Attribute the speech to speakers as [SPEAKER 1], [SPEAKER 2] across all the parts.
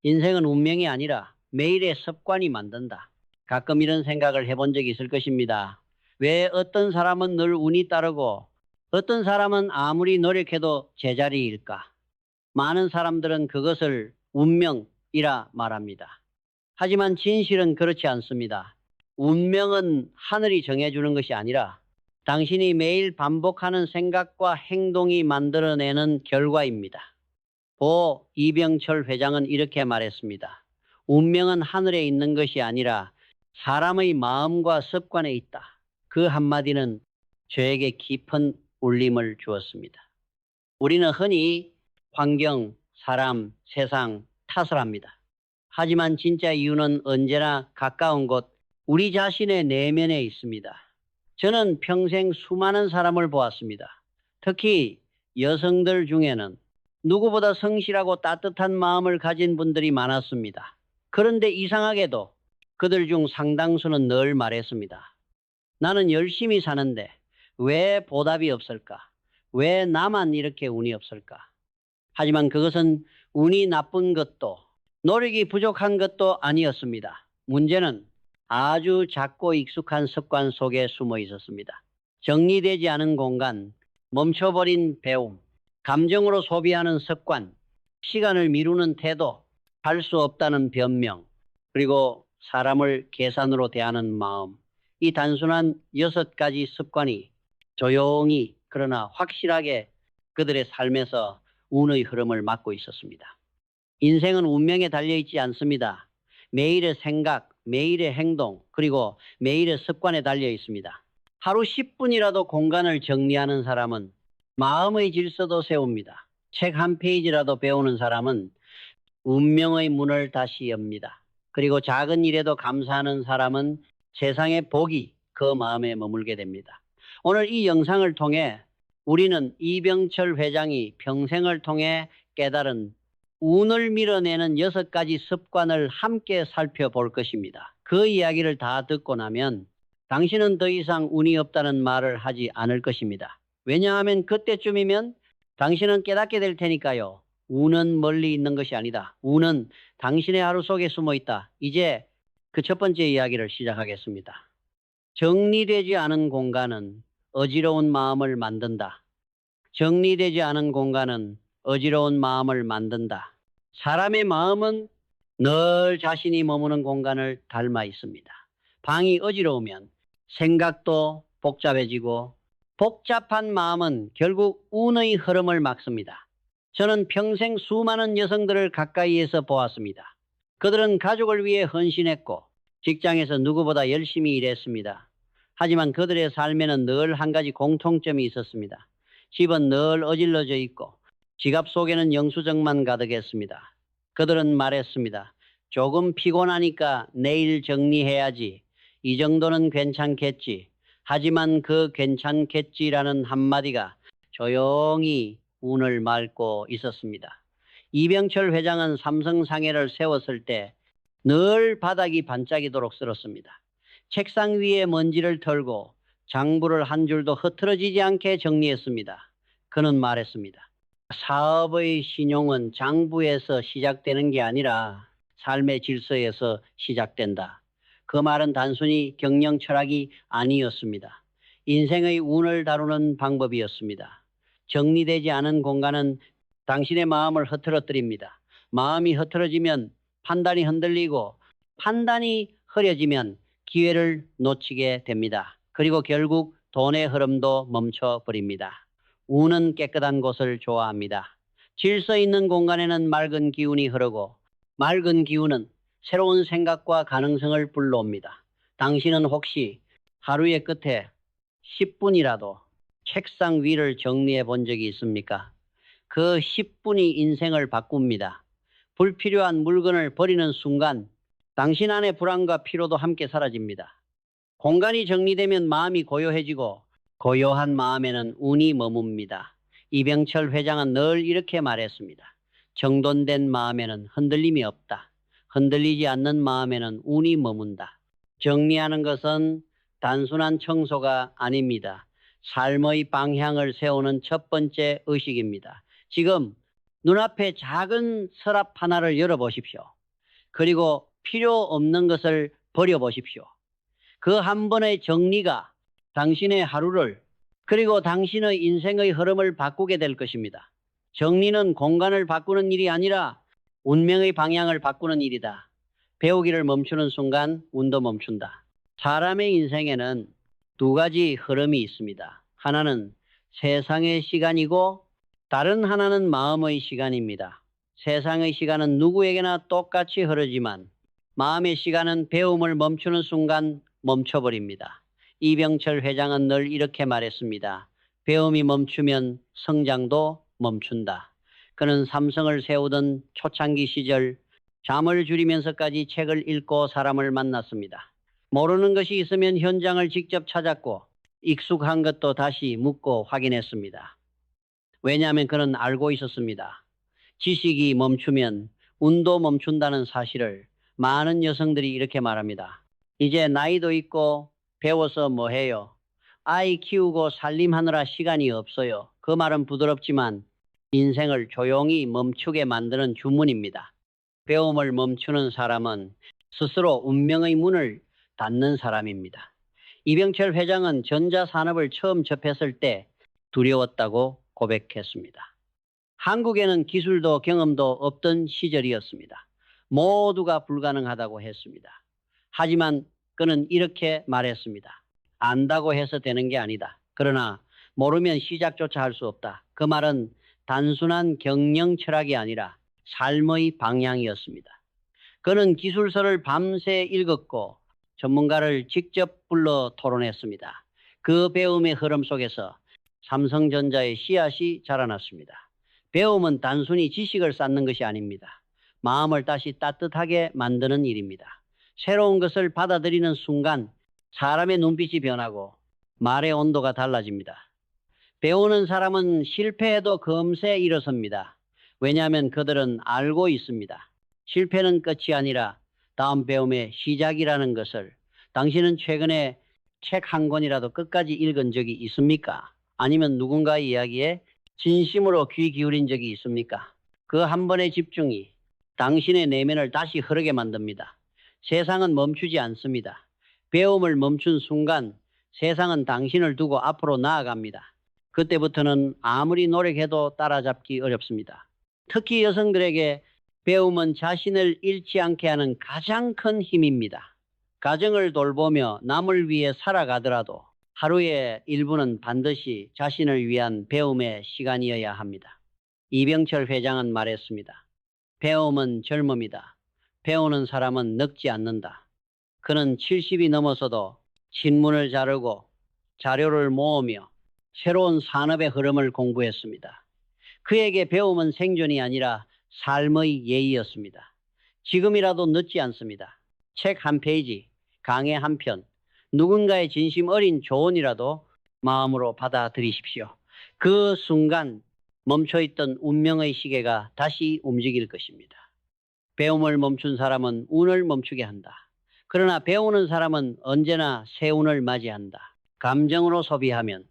[SPEAKER 1] 인생은 운명이 아니라 매일의 습관이 만든다. 가끔 이런 생각을 해본 적이 있을 것입니다. 왜 어떤 사람은 늘 운이 따르고 어떤 사람은 아무리 노력해도 제자리일까? 많은 사람들은 그것을 운명이라 말합니다. 하지만 진실은 그렇지 않습니다. 운명은 하늘이 정해주는 것이 아니라 당신이 매일 반복하는 생각과 행동이 만들어내는 결과입니다. 고 이병철 회장은 이렇게 말했습니다. 운명은 하늘에 있는 것이 아니라 사람의 마음과 습관에 있다. 그 한마디는 저에게 깊은 울림을 주었습니다. 우리는 흔히 환경, 사람, 세상 탓을 합니다. 하지만 진짜 이유는 언제나 가까운 곳, 우리 자신의 내면에 있습니다. 저는 평생 수많은 사람을 보았습니다. 특히 여성들 중에는 누구보다 성실하고 따뜻한 마음을 가진 분들이 많았습니다. 그런데 이상하게도 그들 중 상당수는 늘 말했습니다. 나는 열심히 사는데 왜 보답이 없을까? 왜 나만 이렇게 운이 없을까? 하지만 그것은 운이 나쁜 것도 노력이 부족한 것도 아니었습니다. 문제는 아주 작고 익숙한 습관 속에 숨어 있었습니다. 정리되지 않은 공간, 멈춰버린 배움, 감정으로 소비하는 습관, 시간을 미루는 태도, 할 수 없다는 변명, 그리고 사람을 계산으로 대하는 마음. 이 단순한 6가지 습관이 조용히 그러나 확실하게 그들의 삶에서 운의 흐름을 막고 있었습니다. 인생은 운명에 달려있지 않습니다. 매일의 생각, 매일의 행동, 그리고 매일의 습관에 달려 있습니다. 하루 10분이라도 공간을 정리하는 사람은 마음의 질서도 세웁니다. 책 한 페이지라도 배우는 사람은 운명의 문을 다시 엽니다. 그리고 작은 일에도 감사하는 사람은 세상의 복이 그 마음에 머물게 됩니다. 오늘 이 영상을 통해 우리는 이병철 회장이 평생을 통해 깨달은 운을 밀어내는 6가지 습관을 함께 살펴볼 것입니다. 그 이야기를 다 듣고 나면 당신은 더 이상 운이 없다는 말을 하지 않을 것입니다. 왜냐하면 그때쯤이면 당신은 깨닫게 될 테니까요. 운은 멀리 있는 것이 아니다. 운은 당신의 하루 속에 숨어 있다. 이제 그 첫 번째 이야기를 시작하겠습니다. 정리되지 않은 공간은 어지러운 마음을 만든다. 정리되지 않은 공간은 어지러운 마음을 만든다. 사람의 마음은 늘 자신이 머무는 공간을 닮아 있습니다. 방이 어지러우면 생각도 복잡해지고 복잡한 마음은 결국 운의 흐름을 막습니다. 저는 평생 수많은 여성들을 가까이에서 보았습니다. 그들은 가족을 위해 헌신했고 직장에서 누구보다 열심히 일했습니다. 하지만 그들의 삶에는 늘 한 가지 공통점이 있었습니다. 집은 늘 어질러져 있고 지갑 속에는 영수증만 가득했습니다. 그들은 말했습니다. 조금 피곤하니까 내일 정리해야지. 이 정도는 괜찮겠지. 하지만 그 괜찮겠지라는 한마디가 조용히 운을 맑고 있었습니다. 이병철 회장은 삼성상해를 세웠을 때 늘 바닥이 반짝이도록 쓸었습니다. 책상 위에 먼지를 털고 장부를 한 줄도 흐트러지지 않게 정리했습니다. 그는 말했습니다. 사업의 신용은 장부에서 시작되는 게 아니라 삶의 질서에서 시작된다. 그 말은 단순히 경영 철학이 아니었습니다. 인생의 운을 다루는 방법이었습니다. 정리되지 않은 공간은 당신의 마음을 흐트러뜨립니다. 마음이 흐트러지면 판단이 흔들리고 판단이 흐려지면 기회를 놓치게 됩니다. 그리고 결국 돈의 흐름도 멈춰버립니다. 운은 깨끗한 곳을 좋아합니다. 질서 있는 공간에는 맑은 기운이 흐르고 맑은 기운은 새로운 생각과 가능성을 불러옵니다. 당신은 혹시 하루의 끝에 10분이라도 책상 위를 정리해 본 적이 있습니까? 그 10분이 인생을 바꿉니다. 불필요한 물건을 버리는 순간 당신 안의 불안과 피로도 함께 사라집니다. 공간이 정리되면 마음이 고요해지고 고요한 마음에는 운이 머뭅니다. 이병철 회장은 늘 이렇게 말했습니다. 정돈된 마음에는 흔들림이 없다. 흔들리지 않는 마음에는 운이 머문다. 정리하는 것은 단순한 청소가 아닙니다. 삶의 방향을 세우는 첫 번째 의식입니다. 지금 눈앞에 작은 서랍 하나를 열어보십시오. 그리고 필요 없는 것을 버려보십시오. 그 한 번의 정리가 당신의 하루를 그리고 당신의 인생의 흐름을 바꾸게 될 것입니다. 정리는 공간을 바꾸는 일이 아니라 운명의 방향을 바꾸는 일이다. 배우기를 멈추는 순간 운도 멈춘다. 사람의 인생에는 두 가지 흐름이 있습니다. 하나는 세상의 시간이고 다른 하나는 마음의 시간입니다. 세상의 시간은 누구에게나 똑같이 흐르지만 마음의 시간은 배움을 멈추는 순간 멈춰버립니다. 이병철 회장은 늘 이렇게 말했습니다. 배움이 멈추면 성장도 멈춘다. 그는 삼성을 세우던 초창기 시절 잠을 줄이면서까지 책을 읽고 사람을 만났습니다. 모르는 것이 있으면 현장을 직접 찾았고 익숙한 것도 다시 묻고 확인했습니다. 왜냐하면 그는 알고 있었습니다. 지식이 멈추면 운도 멈춘다는 사실을. 많은 여성들이 이렇게 말합니다. 이제 나이도 있고 배워서 뭐 해요? 아이 키우고 살림하느라 시간이 없어요. 그 말은 부드럽지만 인생을 조용히 멈추게 만드는 주문입니다. 배움을 멈추는 사람은 스스로 운명의 문을 닫는 사람입니다. 이병철 회장은 전자산업을 처음 접했을 때 두려웠다고 고백했습니다. 한국에는 기술도 경험도 없던 시절이었습니다. 모두가 불가능하다고 했습니다. 하지만 그는 이렇게 말했습니다. 안다고 해서 되는 게 아니다. 그러나 모르면 시작조차 할 수 없다. 그 말은 단순한 경영 철학이 아니라 삶의 방향이었습니다. 그는 기술서를 밤새 읽었고 전문가를 직접 불러 토론했습니다. 그 배움의 흐름 속에서 삼성전자의 씨앗이 자라났습니다. 배움은 단순히 지식을 쌓는 것이 아닙니다. 마음을 다시 따뜻하게 만드는 일입니다. 새로운 것을 받아들이는 순간 사람의 눈빛이 변하고 말의 온도가 달라집니다. 배우는 사람은 실패해도 금세 일어섭니다. 왜냐하면 그들은 알고 있습니다. 실패는 끝이 아니라 다음 배움의 시작이라는 것을. 당신은 최근에 책 한 권이라도 끝까지 읽은 적이 있습니까? 아니면 누군가의 이야기에 진심으로 귀 기울인 적이 있습니까? 그 한 번의 집중이 당신의 내면을 다시 흐르게 만듭니다. 세상은 멈추지 않습니다. 배움을 멈춘 순간 세상은 당신을 두고 앞으로 나아갑니다. 그때부터는 아무리 노력해도 따라잡기 어렵습니다. 특히 여성들에게 배움은 자신을 잃지 않게 하는 가장 큰 힘입니다. 가정을 돌보며 남을 위해 살아가더라도 하루의 일부는 반드시 자신을 위한 배움의 시간이어야 합니다. 이병철 회장은 말했습니다. 배움은 젊음이다. 배우는 사람은 늙지 않는다. 그는 70이 넘어서도 신문을 자르고 자료를 모으며 새로운 산업의 흐름을 공부했습니다. 그에게 배움은 생존이 아니라 삶의 예의였습니다. 지금이라도 늦지 않습니다. 책 한 페이지, 강의 한 편, 누군가의 진심 어린 조언이라도 마음으로 받아들이십시오. 그 순간 멈춰있던 운명의 시계가 다시 움직일 것입니다. 배움을 멈춘 사람은 운을 멈추게 한다. 그러나 배우는 사람은 언제나 새 운을 맞이한다. 감정으로 소비하면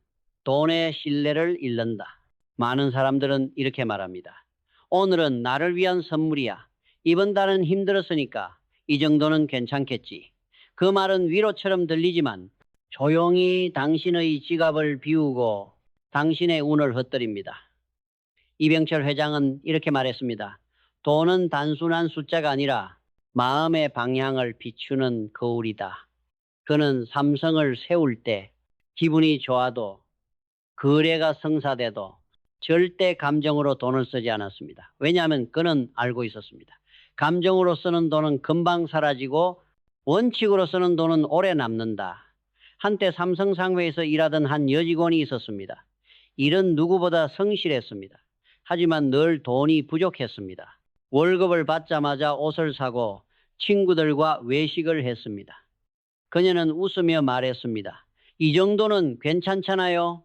[SPEAKER 1] 돈의 신뢰를 잃는다. 많은 사람들은 이렇게 말합니다. 오늘은 나를 위한 선물이야. 이번 달은 힘들었으니까 이 정도는 괜찮겠지. 그 말은 위로처럼 들리지만 조용히 당신의 지갑을 비우고 당신의 운을 헛들입니다. 이병철 회장은 이렇게 말했습니다. 돈은 단순한 숫자가 아니라 마음의 방향을 비추는 거울이다. 그는 삼성을 세울 때 기분이 좋아도 거래가 성사돼도 절대 감정으로 돈을 쓰지 않았습니다. 왜냐하면 그는 알고 있었습니다. 감정으로 쓰는 돈은 금방 사라지고 원칙으로 쓰는 돈은 오래 남는다. 한때 삼성상회에서 일하던 한 여직원이 있었습니다. 일은 누구보다 성실했습니다. 하지만 늘 돈이 부족했습니다. 월급을 받자마자 옷을 사고 친구들과 외식을 했습니다. 그녀는 웃으며 말했습니다. 이 정도는 괜찮잖아요.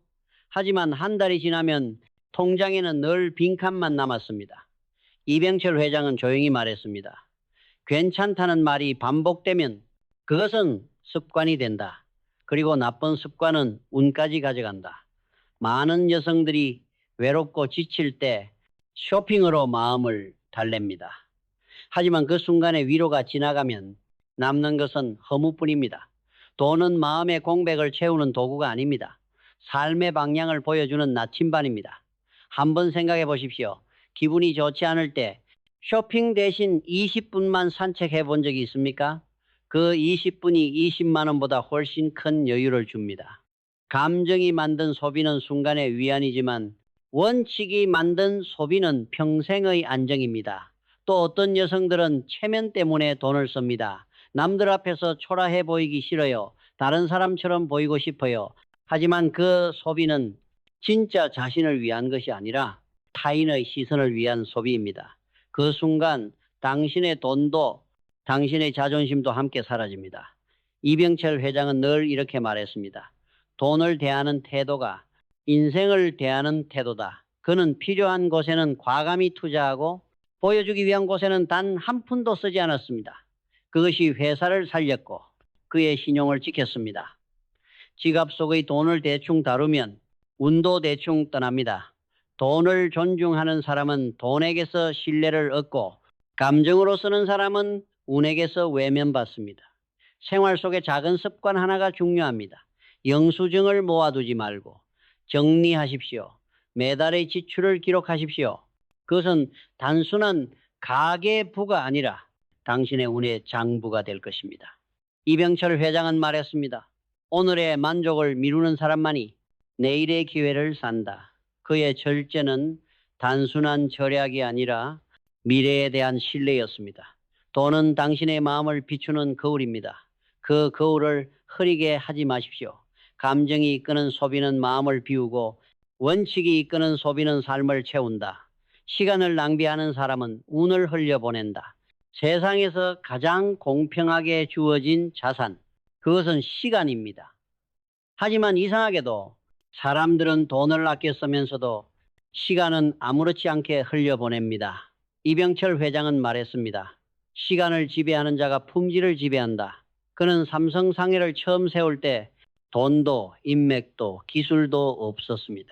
[SPEAKER 1] 하지만 한 달이 지나면 통장에는 늘 빈칸만 남았습니다. 이병철 회장은 조용히 말했습니다. 괜찮다는 말이 반복되면 그것은 습관이 된다. 그리고 나쁜 습관은 운까지 가져간다. 많은 여성들이 외롭고 지칠 때 쇼핑으로 마음을 달랩니다. 하지만 그 순간의 위로가 지나가면 남는 것은 허무뿐입니다. 돈은 마음의 공백을 채우는 도구가 아닙니다. 삶의 방향을 보여주는 나침반입니다. 한번 생각해 보십시오. 기분이 좋지 않을 때 쇼핑 대신 20분만 산책해 본 적이 있습니까? 그 20분이 20만 원보다 훨씬 큰 여유를 줍니다. 감정이 만든 소비는 순간의 위안이지만 원칙이 만든 소비는 평생의 안정입니다. 또 어떤 여성들은 체면 때문에 돈을 씁니다. 남들 앞에서 초라해 보이기 싫어요. 다른 사람처럼 보이고 싶어요. 하지만 그 소비는 진짜 자신을 위한 것이 아니라 타인의 시선을 위한 소비입니다. 그 순간 당신의 돈도 당신의 자존심도 함께 사라집니다. 이병철 회장은 늘 이렇게 말했습니다. 돈을 대하는 태도가 인생을 대하는 태도다. 그는 필요한 곳에는 과감히 투자하고 보여주기 위한 곳에는 단 한 푼도 쓰지 않았습니다. 그것이 회사를 살렸고 그의 신용을 지켰습니다. 지갑 속의 돈을 대충 다루면 운도 대충 떠납니다. 돈을 존중하는 사람은 돈에게서 신뢰를 얻고 감정으로 쓰는 사람은 운에게서 외면받습니다. 생활 속의 작은 습관 하나가 중요합니다. 영수증을 모아두지 말고 정리하십시오. 매달의 지출을 기록하십시오. 그것은 단순한 가계부가 아니라 당신의 운의 장부가 될 것입니다. 이병철 회장은 말했습니다. 오늘의 만족을 미루는 사람만이 내일의 기회를 산다. 그의 절제는 단순한 절약이 아니라 미래에 대한 신뢰였습니다. 돈은 당신의 마음을 비추는 거울입니다. 그 거울을 흐리게 하지 마십시오. 감정이 이끄는 소비는 마음을 비우고 원칙이 이끄는 소비는 삶을 채운다. 시간을 낭비하는 사람은 운을 흘려보낸다. 세상에서 가장 공평하게 주어진 자산, 그것은 시간입니다. 하지만 이상하게도 사람들은 돈을 아껴 쓰면서도 시간은 아무렇지 않게 흘려보냅니다. 이병철 회장은 말했습니다. 시간을 지배하는 자가 품질을 지배한다. 그는 삼성 상해를 처음 세울 때 돈도 인맥도 기술도 없었습니다.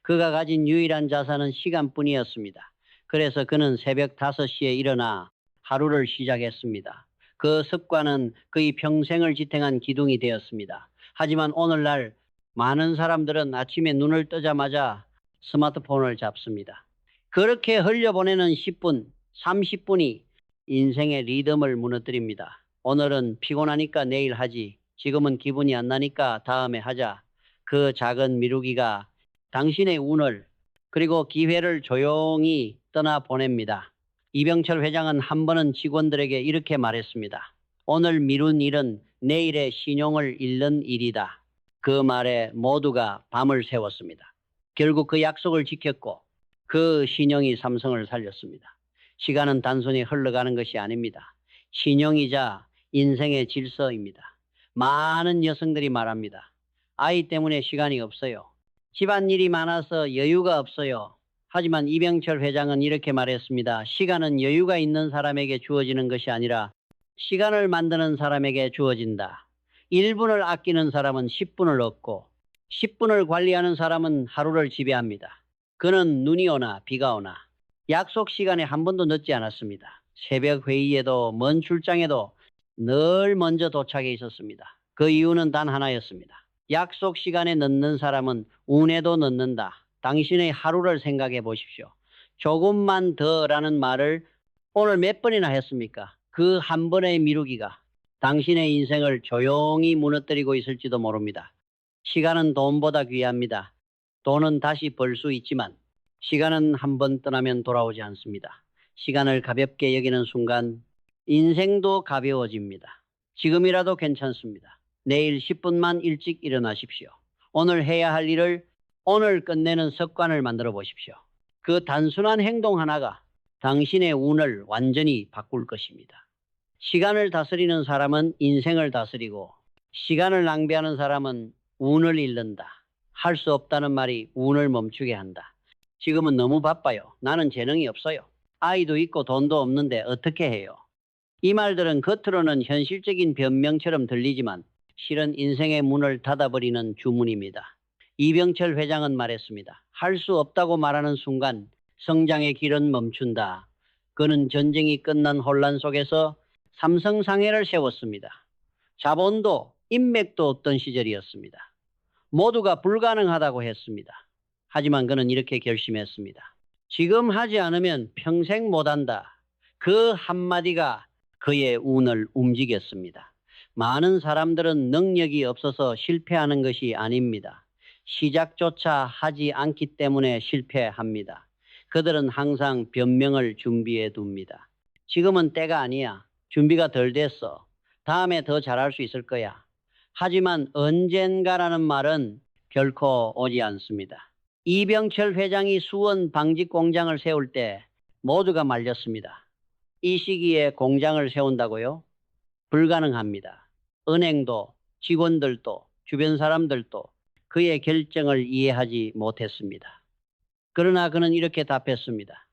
[SPEAKER 1] 그가 가진 유일한 자산은 시간뿐이었습니다. 그래서 그는 새벽 5시에 일어나 하루를 시작했습니다. 그 습관은 그의 평생을 지탱한 기둥이 되었습니다. 하지만 오늘날 많은 사람들은 아침에 눈을 뜨자마자 스마트폰을 잡습니다. 그렇게 흘려보내는 10분, 30분이 인생의 리듬을 무너뜨립니다. 오늘은 피곤하니까 내일 하지. 지금은 기분이 안 나니까 다음에 하자. 그 작은 미루기가 당신의 운을 그리고 기회를 조용히 떠나보냅니다. 이병철 회장은 한 번은 직원들에게 이렇게 말했습니다. 오늘 미룬 일은 내일의 신용을 잃는 일이다. 그 말에 모두가 밤을 새웠습니다. 결국 그 약속을 지켰고 그 신용이 삼성을 살렸습니다. 시간은 단순히 흘러가는 것이 아닙니다. 신용이자 인생의 질서입니다. 많은 여성들이 말합니다. 아이 때문에 시간이 없어요. 집안일이 많아서 여유가 없어요. 하지만 이병철 회장은 이렇게 말했습니다. 시간은 여유가 있는 사람에게 주어지는 것이 아니라 시간을 만드는 사람에게 주어진다. 1분을 아끼는 사람은 10분을 얻고 10분을 관리하는 사람은 하루를 지배합니다. 그는 눈이 오나 비가 오나 약속 시간에 한 번도 늦지 않았습니다. 새벽 회의에도 먼 출장에도 늘 먼저 도착해 있었습니다. 그 이유는 단 하나였습니다. 약속 시간에 늦는 사람은 운에도 늦는다. 당신의 하루를 생각해 보십시오. 조금만 더라는 말을 오늘 몇 번이나 했습니까? 그 한 번의 미루기가 당신의 인생을 조용히 무너뜨리고 있을지도 모릅니다. 시간은 돈보다 귀합니다. 돈은 다시 벌 수 있지만 시간은 한 번 떠나면 돌아오지 않습니다. 시간을 가볍게 여기는 순간 인생도 가벼워집니다. 지금이라도 괜찮습니다. 내일 10분만 일찍 일어나십시오. 오늘 해야 할 일을 오늘 끝내는 습관을 만들어 보십시오. 그 단순한 행동 하나가 당신의 운을 완전히 바꿀 것입니다. 시간을 다스리는 사람은 인생을 다스리고 시간을 낭비하는 사람은 운을 잃는다. 할 수 없다는 말이 운을 멈추게 한다. 지금은 너무 바빠요. 나는 재능이 없어요. 아이도 있고 돈도 없는데 어떻게 해요? 이 말들은 겉으로는 현실적인 변명처럼 들리지만 실은 인생의 문을 닫아버리는 주문입니다. 이병철 회장은 말했습니다. 할 수 없다고 말하는 순간 성장의 길은 멈춘다. 그는 전쟁이 끝난 혼란 속에서 삼성상해를 세웠습니다. 자본도 인맥도 없던 시절이었습니다. 모두가 불가능하다고 했습니다. 하지만 그는 이렇게 결심했습니다. 지금 하지 않으면 평생 못한다. 그 한마디가 그의 운을 움직였습니다. 많은 사람들은 능력이 없어서 실패하는 것이 아닙니다. 시작조차 하지 않기 때문에 실패합니다. 그들은 항상 변명을 준비해 둡니다. 지금은 때가 아니야. 준비가 덜 됐어. 다음에 더 잘할 수 있을 거야. 하지만 언젠가라는 말은 결코 오지 않습니다. 이병철 회장이 수원 방직 공장을 세울 때 모두가 말렸습니다. 이 시기에 공장을 세운다고요? 불가능합니다. 은행도 직원들도 주변 사람들도 그의 결정을 이해하지 못했습니다. 그러나 그는 이렇게 답했습니다.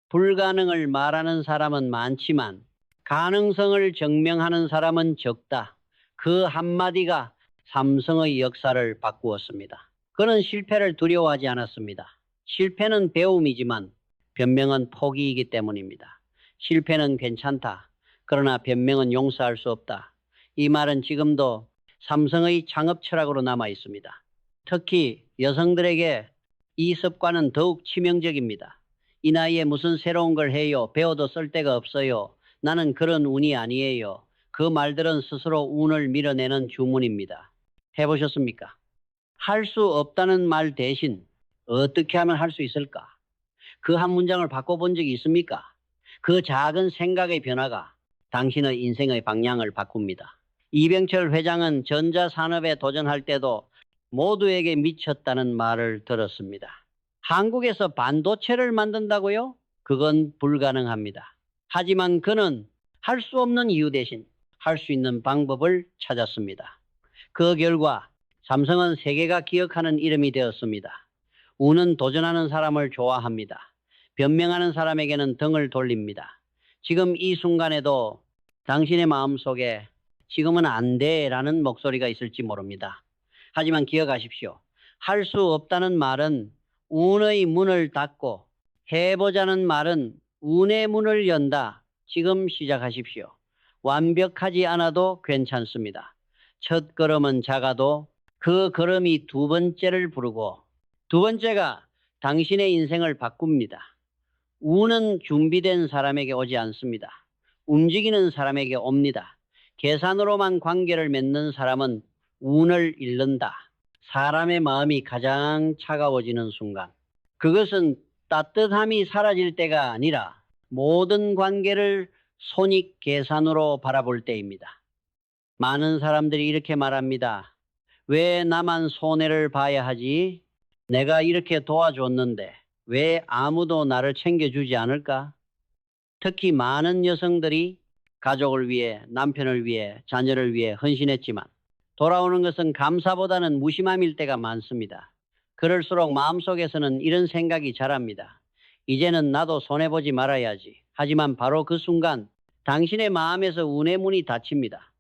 [SPEAKER 1] 불가능을 말하는 사람은 많지만 가능성을 증명하는 사람은 적다. 그 한마디가 삼성의 역사를 바꾸었습니다. 그는 실패를 두려워하지 않았습니다. 실패는 배움이지만 변명은 포기이기 때문입니다. 실패는 괜찮다. 그러나 변명은 용서할 수 없다. 이 말은 지금도 삼성의 창업 철학으로 남아 있습니다. 특히 여성들에게 이 습관은 더욱 치명적입니다. 이 나이에 무슨 새로운 걸 해요. 배워도 쓸데가 없어요. 나는 그런 운이 아니에요. 그 말들은 스스로 운을 밀어내는 주문입니다. 해보셨습니까? 할 수 없다는 말 대신 어떻게 하면 할 수 있을까? 그 한 문장을 바꿔본 적이 있습니까? 그 작은 생각의 변화가 당신의 인생의 방향을 바꿉니다. 이병철 회장은 전자산업에 도전할 때도 모두에게 미쳤다는 말을 들었습니다. 한국에서 반도체를 만든다고요? 그건 불가능합니다. 하지만 그는 할 수 없는 이유 대신 할 수 있는 방법을 찾았습니다. 그 결과 삼성은 세계가 기억하는 이름이 되었습니다. 운은 도전하는 사람을 좋아합니다. 변명하는 사람에게는 등을 돌립니다. 지금 이 순간에도 당신의 마음속에 지금은 안 돼라는 목소리가 있을지 모릅니다. 하지만 기억하십시오. 할 수 없다는 말은 운의 문을 닫고 해보자는 말은 운의 문을 연다. 지금 시작하십시오. 완벽하지 않아도 괜찮습니다. 첫 걸음은 작아도 그 걸음이 두 번째를 부르고 두 번째가 당신의 인생을 바꿉니다. 운은 준비된 사람에게 오지 않습니다. 움직이는 사람에게 옵니다. 계산으로만 관계를 맺는 사람은 운을 잃는다. 사람의 마음이 가장 차가워지는 순간. 그것은 따뜻함이 사라질 때가 아니라 모든 관계를 손익 계산으로 바라볼 때입니다. 많은 사람들이 이렇게 말합니다. 왜 나만 손해를 봐야 하지? 내가 이렇게 도와줬는데 왜 아무도 나를 챙겨주지 않을까? 특히 많은 여성들이 가족을 위해, 남편을 위해, 자녀를 위해 헌신했지만 돌아오는 것은 감사보다는 무심함일 때가 많습니다. 그럴수록 마음속에서는 이런 생각이 자랍니다. 이제는 나도 손해보지 말아야지. 하지만 바로 그 순간 당신의 마음에서 운의 문이 닫힙니다.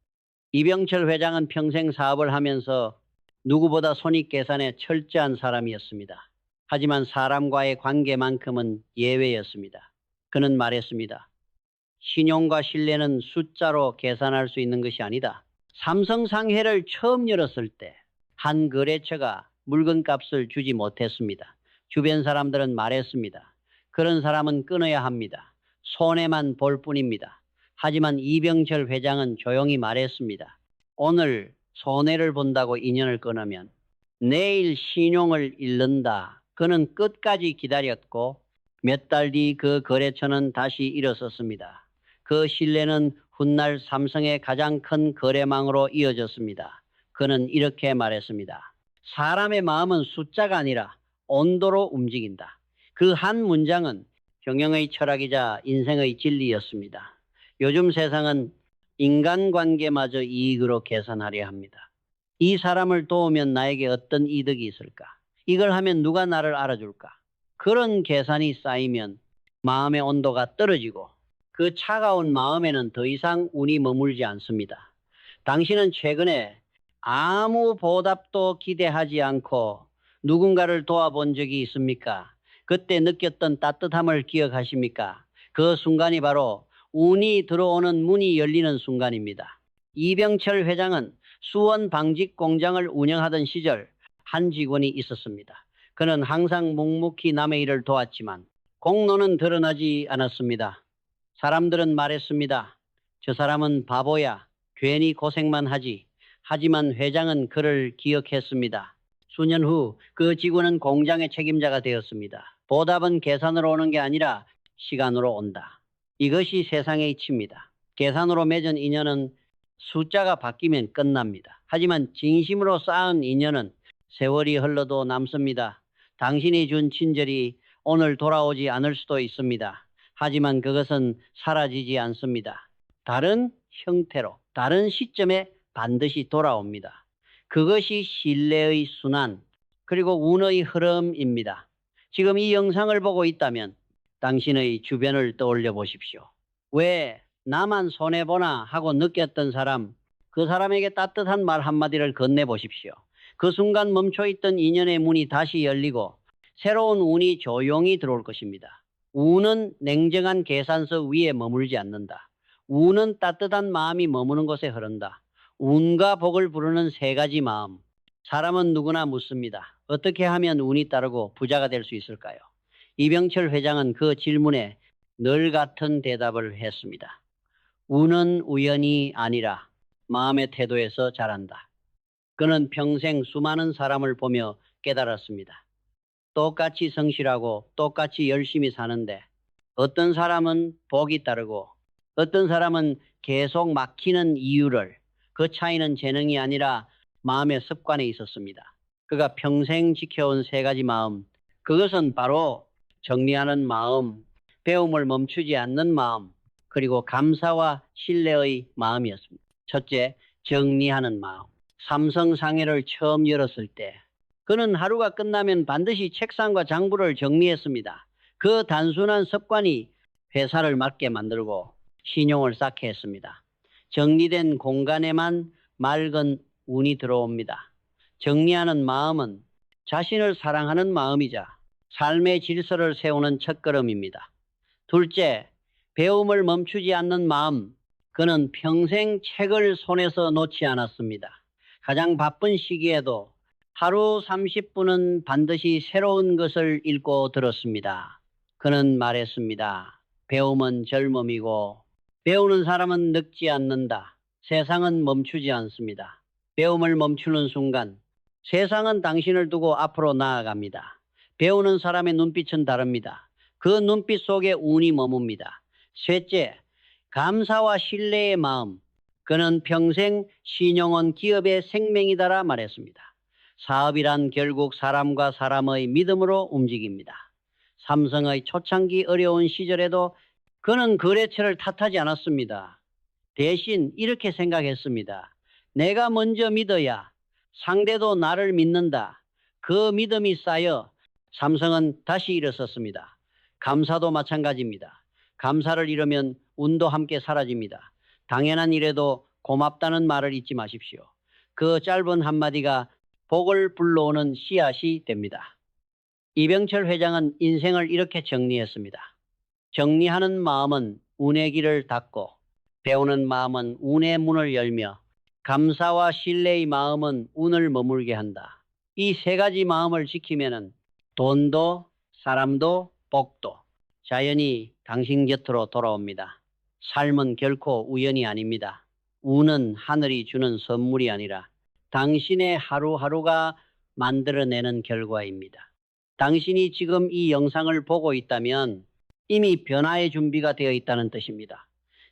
[SPEAKER 1] 이병철 회장은 평생 사업을 하면서 누구보다 손익계산에 철저한 사람이었습니다. 하지만 사람과의 관계만큼은 예외였습니다. 그는 말했습니다. 신용과 신뢰는 숫자로 계산할 수 있는 것이 아니다. 삼성상해를 처음 열었을 때 한 거래처가 물건값을 주지 못했습니다. 주변 사람들은 말했습니다. 그런 사람은 끊어야 합니다. 손해만 볼 뿐입니다. 하지만 이병철 회장은 조용히 말했습니다. 오늘 손해를 본다고 인연을 끊으면 내일 신용을 잃는다. 그는 끝까지 기다렸고 몇 달 뒤 그 거래처는 다시 일어섰습니다. 그 신뢰는 훗날 삼성의 가장 큰 거래망으로 이어졌습니다. 그는 이렇게 말했습니다. 사람의 마음은 숫자가 아니라 온도로 움직인다. 그 한 문장은 경영의 철학이자 인생의 진리였습니다. 요즘 세상은 인간관계마저 이익으로 계산하려 합니다. 이 사람을 도우면 나에게 어떤 이득이 있을까? 이걸 하면 누가 나를 알아줄까? 그런 계산이 쌓이면 마음의 온도가 떨어지고 그 차가운 마음에는 더 이상 운이 머물지 않습니다. 당신은 최근에 아무 보답도 기대하지 않고 누군가를 도와본 적이 있습니까? 그때 느꼈던 따뜻함을 기억하십니까? 그 순간이 바로 운이 들어오는 문이 열리는 순간입니다. 이병철 회장은 수원 방직 공장을 운영하던 시절 한 직원이 있었습니다. 그는 항상 묵묵히 남의 일을 도왔지만 공로는 드러나지 않았습니다. 사람들은 말했습니다. 저 사람은 바보야. 괜히 고생만 하지. 하지만 회장은 그를 기억했습니다. 수년 후 그 직원은 공장의 책임자가 되었습니다. 보답은 계산으로 오는 게 아니라 시간으로 온다. 이것이 세상의 이치입니다. 계산으로 맺은 인연은 숫자가 바뀌면 끝납니다. 하지만 진심으로 쌓은 인연은 세월이 흘러도 남습니다. 당신이 준 친절이 오늘 돌아오지 않을 수도 있습니다. 하지만 그것은 사라지지 않습니다. 다른 형태로, 다른 시점에 반드시 돌아옵니다. 그것이 신뢰의 순환, 그리고 운의 흐름입니다. 지금 이 영상을 보고 있다면 당신의 주변을 떠올려 보십시오. 왜 나만 손해보나 하고 느꼈던 사람, 그 사람에게 따뜻한 말 한마디를 건네보십시오. 그 순간 멈춰있던 인연의 문이 다시 열리고 새로운 운이 조용히 들어올 것입니다. 운은 냉정한 계산서 위에 머물지 않는다. 운은 따뜻한 마음이 머무는 곳에 흐른다. 운과 복을 부르는 세 가지 마음. 사람은 누구나 묻습니다. 어떻게 하면 운이 따르고 부자가 될 수 있을까요? 이병철 회장은 그 질문에 늘 같은 대답을 했습니다. 운은 우연이 아니라 마음의 태도에서 자란다. 그는 평생 수많은 사람을 보며 깨달았습니다. 똑같이 성실하고 똑같이 열심히 사는데 어떤 사람은 복이 따르고 어떤 사람은 계속 막히는 이유를, 그 차이는 재능이 아니라 마음의 습관에 있었습니다. 그가 평생 지켜온 세 가지 마음, 그것은 바로 정리하는 마음, 배움을 멈추지 않는 마음, 그리고 감사와 신뢰의 마음이었습니다. 첫째, 정리하는 마음. 삼성상해를 처음 열었을 때 그는 하루가 끝나면 반드시 책상과 장부를 정리했습니다. 그 단순한 습관이 회사를 맑게 만들고 신용을 쌓게 했습니다. 정리된 공간에만 맑은 운이 들어옵니다. 정리하는 마음은 자신을 사랑하는 마음이자 삶의 질서를 세우는 첫걸음입니다. 둘째, 배움을 멈추지 않는 마음. 그는 평생 책을 손에서 놓지 않았습니다. 가장 바쁜 시기에도 하루 30분은 반드시 새로운 것을 읽고 들었습니다. 그는 말했습니다. 배움은 젊음이고 배우는 사람은 늙지 않는다. 세상은 멈추지 않습니다. 배움을 멈추는 순간 세상은 당신을 두고 앞으로 나아갑니다. 배우는 사람의 눈빛은 다릅니다. 그 눈빛 속에 운이 머뭅니다. 셋째, 감사와 신뢰의 마음. 그는 평생 신용은 기업의 생명이다라 말했습니다. 사업이란 결국 사람과 사람의 믿음으로 움직입니다. 삼성의 초창기 어려운 시절에도 그는 거래처를 탓하지 않았습니다. 대신 이렇게 생각했습니다. 내가 먼저 믿어야 상대도 나를 믿는다. 그 믿음이 쌓여 삼성은 다시 일어섰습니다. 감사도 마찬가지입니다. 감사를 잃으면 운도 함께 사라집니다. 당연한 일에도 고맙다는 말을 잊지 마십시오. 그 짧은 한마디가 복을 불러오는 씨앗이 됩니다. 이병철 회장은 인생을 이렇게 정리했습니다. 정리하는 마음은 운의 길을 닫고 배우는 마음은 운의 문을 열며 감사와 신뢰의 마음은 운을 머물게 한다. 이 세 가지 마음을 지키면은 돈도 사람도 복도 자연히 당신 곁으로 돌아옵니다. 삶은 결코 우연이 아닙니다. 운은 하늘이 주는 선물이 아니라 당신의 하루하루가 만들어내는 결과입니다. 당신이 지금 이 영상을 보고 있다면 이미 변화의 준비가 되어 있다는 뜻입니다.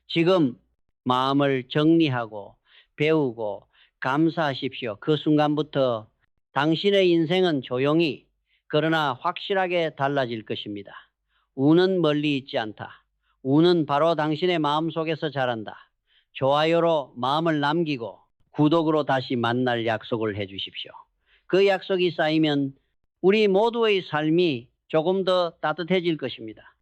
[SPEAKER 1] 지금 마음을 정리하고 배우고 감사하십시오. 그 순간부터 당신의 인생은 조용히 그러나 확실하게 달라질 것입니다. 운은 멀리 있지 않다. 운은 바로 당신의 마음속에서 자란다. 좋아요로 마음을 남기고 구독으로 다시 만날 약속을 해주십시오. 그 약속이 쌓이면 우리 모두의 삶이 조금 더 따뜻해질 것입니다.